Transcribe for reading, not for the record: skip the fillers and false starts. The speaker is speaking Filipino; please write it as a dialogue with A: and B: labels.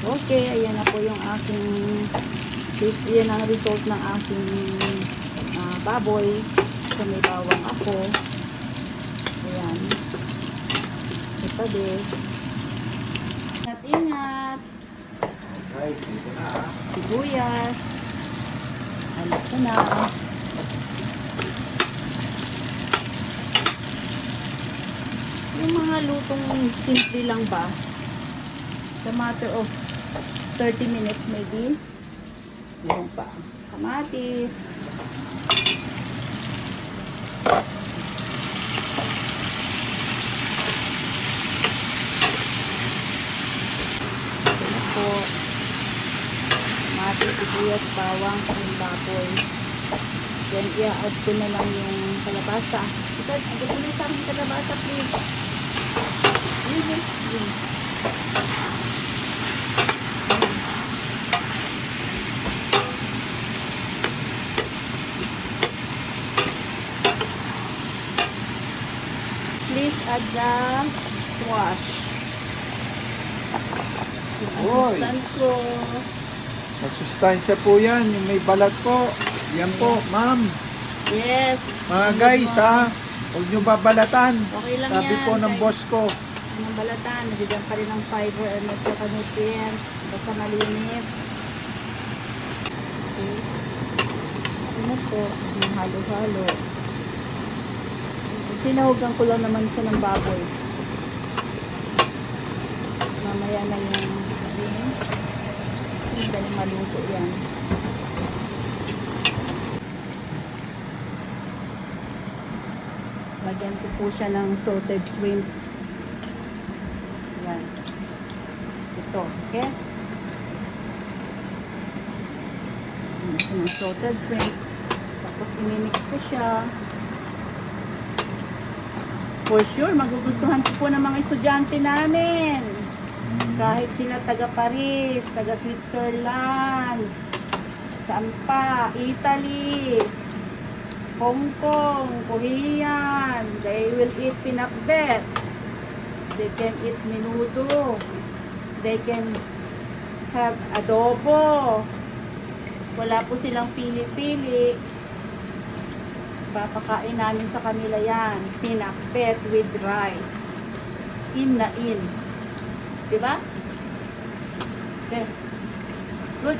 A: Okay, ayan na po yung aking, yan ang result ng aking baboy. So, may bawang ako. Ayan. Ito din. Ingat-ingat.
B: Okay, dito na ha.
A: Sibuyas. Alam ko na. Yung mga lutong simple lang ba? The matter of 30 minutes maybe. Meron pa. Kamatis. Ito na po. Kamatis, sibuyas, bawang, yung baboy. Then, i-add ko na lang yung kalabasa. Ito, agad mo na sa akin kalabasa, please. Yun. Please add the squash.
B: Oy.
A: Ko.
B: Magsustansya po yan. Yung may balat po. Yan po, ma'am.
A: Yes.
B: Mga guys ha. Huwag nyo babalatan.
A: Okay lang
B: Sabi
A: yan,
B: po ng
A: guys.
B: boss ko.
A: Anong balatan? Nabigyan pa rin ng fiber and at saka nutrients. Basta malinis. Okay. Ano po? Yung halo-halo. Sinahugan ko lang naman siya ng baboy. Mamaya na yung dali maluto yan. Lagyan ko po siya ng salted shrimp. Yan. Ito, okay? Lagyan ng salted shrimp. Tapos imimix ko siya. For sure, magugustuhan ko po ng mga estudyante namin. Kahit sila taga Paris, taga Switzerland, saan pa, Italy, Hong Kong, Korean, they will eat pinakbet. They can eat menudo. They can have adobo. Wala po silang pili-pili. Papakain namin sa kanila yan. Pinakbet with rice. In na in. Diba? Okay. Good.